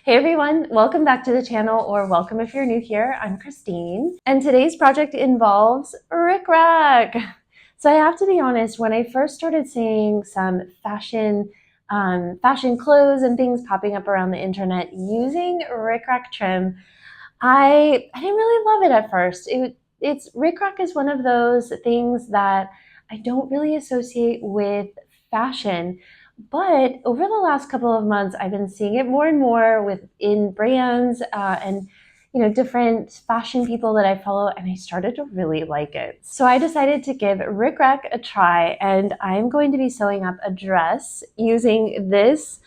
Hey everyone, welcome back to the channel, or welcome if you're new here. I'm Christine, and today's project involves rickrack. So I have to be honest, when I first started seeing some fashion clothes and things popping up around the internet using rickrack trim, I didn't really love it at first. It's rickrack is one of those things that I don't really associate with fashion, but over the last couple of months, I've been seeing it more and more within brands and different fashion people that I follow, and I started to really like it. So I decided to give rickrack a try, and I'm going to be sewing up a dress using this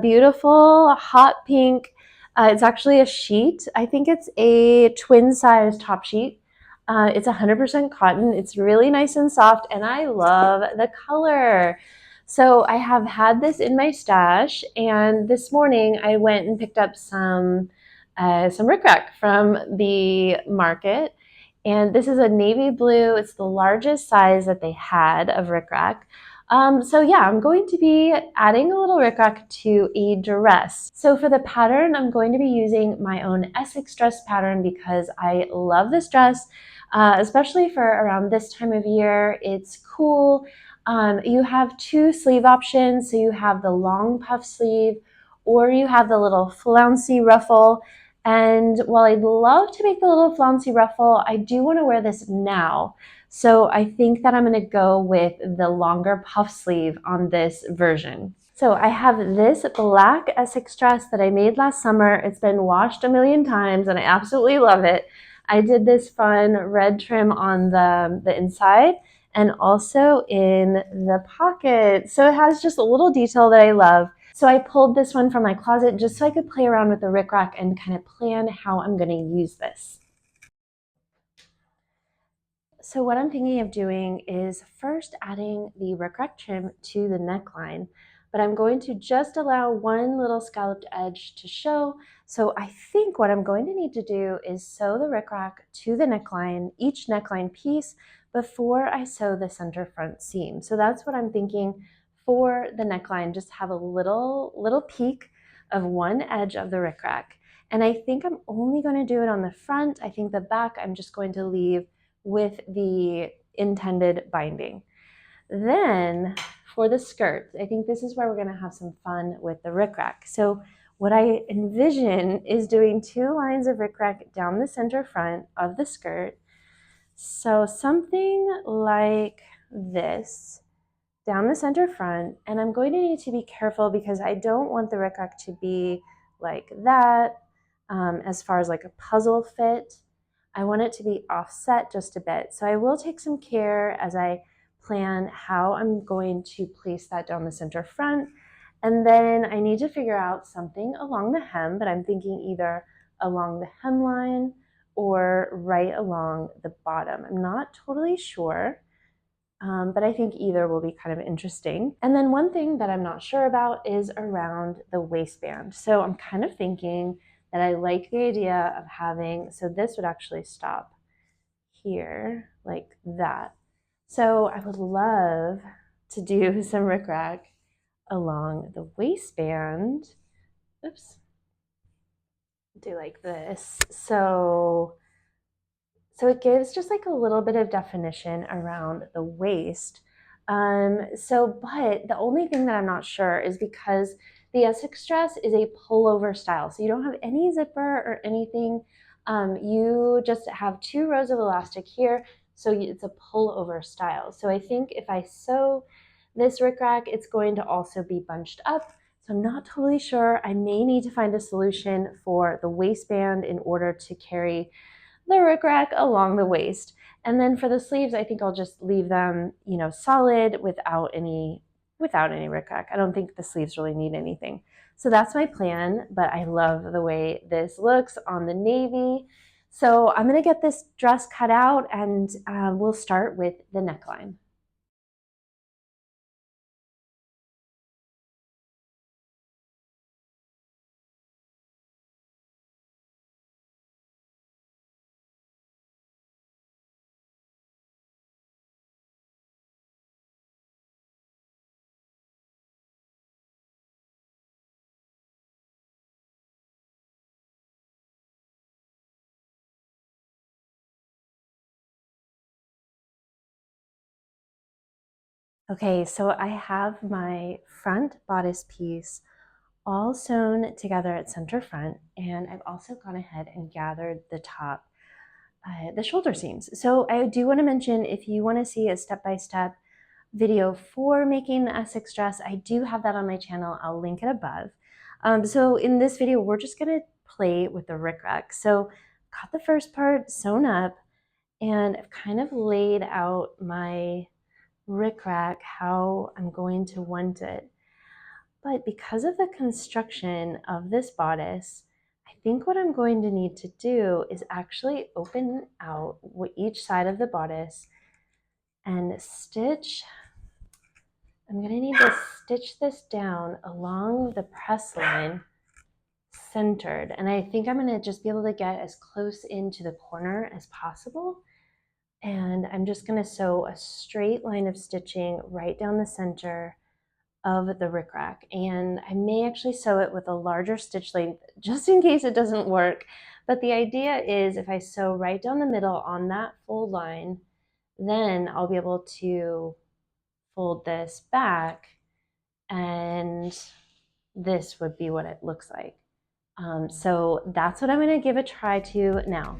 beautiful hot pink. It's actually a sheet. I think it's a twin size top sheet. It's 100% cotton. It's really nice and soft, and I love the color. So I have had this in my stash, and this morning I went and picked up some rickrack from the market. And this is a navy blue. It's the largest size that they had of rickrack. So yeah, I'm going to be adding a little rickrack to a dress. So for the pattern, I'm going to be using my own Essex dress pattern because I love this dress, especially for around this time of year. It's cool. You have two sleeve options. So you have the long puff sleeve, or you have the little flouncy ruffle. And while I'd love to make the little flouncy ruffle, I do want to wear this now. So I think that I'm going to go with the longer puff sleeve on this version. So I have this black Essex dress that I made last summer. It's been washed a million times and I absolutely love it. I did this fun red trim on the inside and also in the pocket. So it has just a little detail that I love. So I pulled this one from my closet just so I could play around with the rickrack and kind of plan how I'm going to use this. So what I'm thinking of doing is first adding the rickrack trim to the neckline, but I'm going to just allow one little scalloped edge to show. So I think what I'm going to need to do is sew the rickrack to the neckline, each neckline piece, before I sew the center front seam. So that's what I'm thinking for the neckline, just have a little peek of one edge of the rickrack. And I think I'm only going to do it on the front. I think the back I'm just going to leave with the intended binding. Then for the skirt, I think this is where we're going to have some fun with the rickrack. So what I envision is doing two lines of rickrack down the center front of the skirt. So something like this down the center front, and I'm going to need to be careful because I don't want the rickrack to be like that as far as like a puzzle fit. I want it to be offset just a bit. So I will take some care as I plan how I'm going to place that down the center front. And then I need to figure out something along the hem, but I'm thinking either along the hemline or right along the bottom. I'm not totally sure. But I think either will be kind of interesting. And then one thing that I'm not sure about is around the waistband. So I'm kind of thinking that I like the idea of having, so this would actually stop here like that. So I would love to do some rickrack along the waistband. Oops. Do like this. So it gives just like a little bit of definition around the waist. But the only thing that I'm not sure is because the Essex dress is a pullover style. So you don't have any zipper or anything. You just have two rows of elastic here. So it's a pullover style. So I think if I sew this rickrack, it's going to also be bunched up. So I'm not totally sure. I may need to find a solution for the waistband in order to carry the rickrack along the waist. And then for the sleeves, I think I'll just leave them, solid without any rickrack. I don't think the sleeves really need anything. So that's my plan, but I love the way this looks on the navy. So I'm gonna get this dress cut out and we'll start with the neckline. Okay, so I have my front bodice piece all sewn together at center front, and I've also gone ahead and gathered the top, the shoulder seams. So I do want to mention, if you want to see a step-by-step video for making the Essex dress, I do have that on my channel. I'll link it above. So in this video, we're just going to play with the rickrack. So got the first part sewn up, and I've kind of laid out my rickrack how I'm going to want it. But because of the construction of this bodice, I think what I'm going to need to do is actually open out each side of the bodice and stitch. I'm going to need to stitch this down along the press line centered. And I think I'm going to just be able to get as close into the corner as possible. And I'm just going to sew a straight line of stitching right down the center of the rickrack. And I may actually sew it with a larger stitch length just in case it doesn't work. But the idea is, if I sew right down the middle on that fold line, then I'll be able to fold this back, and this would be what it looks like. So that's what I'm going to give a try to now.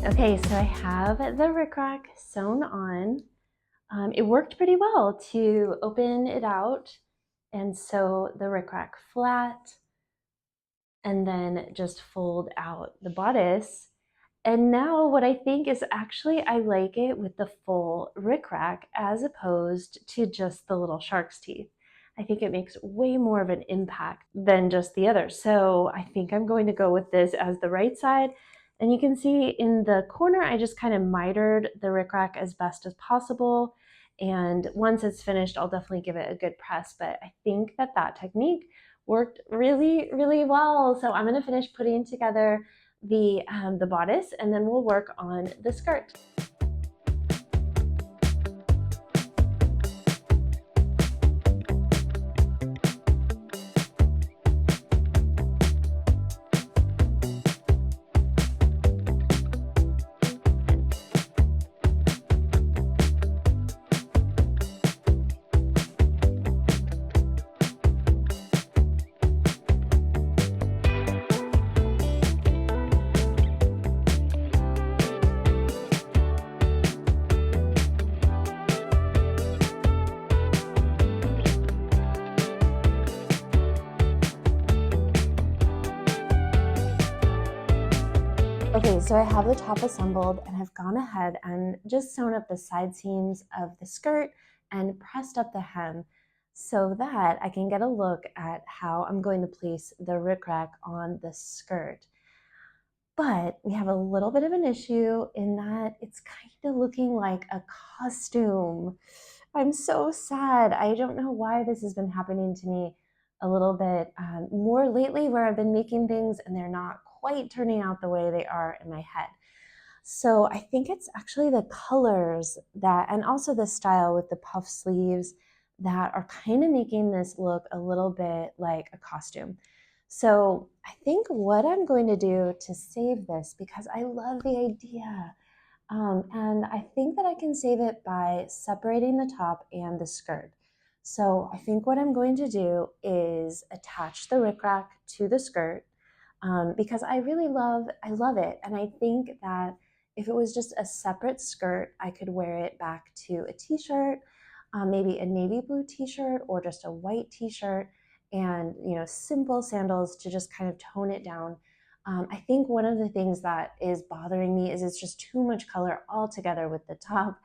Okay, so I have the rickrack sewn on. It worked pretty well to open it out and sew the rickrack flat, and then just fold out the bodice. And now what I think is, actually I like it with the full rickrack as opposed to just the little shark's teeth. I think it makes way more of an impact than just the other. So I think I'm going to go with this as the right side. And you can see in the corner, I just kind of mitered the rickrack as best as possible. And once it's finished, I'll definitely give it a good press. But I think that that technique worked really, really well. So I'm going to finish putting together the bodice, and then we'll work on the skirt. Okay, so I have the top assembled, and I've gone ahead and just sewn up the side seams of the skirt and pressed up the hem so that I can get a look at how I'm going to place the rickrack on the skirt. But we have a little bit of an issue in that it's kind of looking like a costume. I'm so sad. I don't know why this has been happening to me a little bit more lately, where I've been making things and they're not quite turning out the way they are in my head. So I think it's actually the colors that, and also the style with the puff sleeves, that are kind of making this look a little bit like a costume. So I think what I'm going to do to save this, because I love the idea, and I think that I can save it by separating the top and the skirt. So I think what I'm going to do is attach the rickrack to the skirt, because I love it. And I think that if it was just a separate skirt, I could wear it back to a t-shirt, maybe a navy blue t-shirt or just a white t-shirt, and simple sandals to just kind of tone it down. I think one of the things that is bothering me is it's just too much color altogether with the top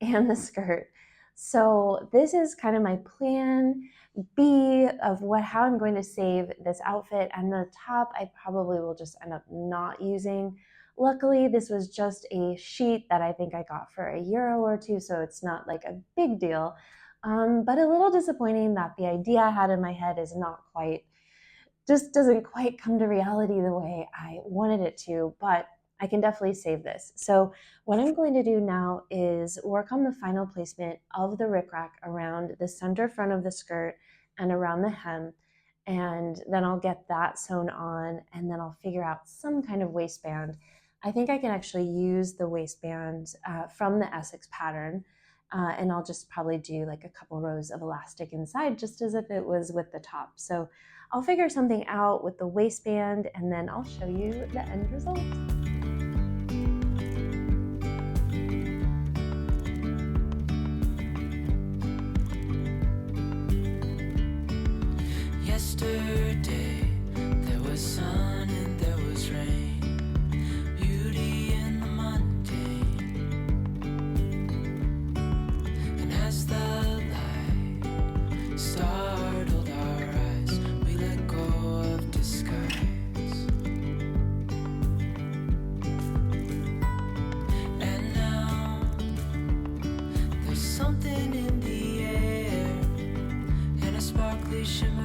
and the skirt. So this is kind of my plan B of how I'm going to save this outfit. And the top I probably will just end up not using. Luckily, this was just a sheet that I think I got for €1 or two, so it's not like a big deal. But a little disappointing that the idea I had in my head is not quite, just doesn't quite come to reality the way I wanted it to, but I can definitely save this. So what I'm going to do now is work on the final placement of the rickrack around the center front of the skirt and around the hem. And then I'll get that sewn on, and then I'll figure out some kind of waistband. I think I can actually use the waistband from the Essex pattern. And I'll just probably do like a couple rows of elastic inside, just as if it was with the top. So I'll figure something out with the waistband, and then I'll show you the end result. Yesterday there was sun and there was rain, beauty in the mundane. And as the light startled our eyes, we let go of disguise. And now there's something in the air and a sparkly shimmer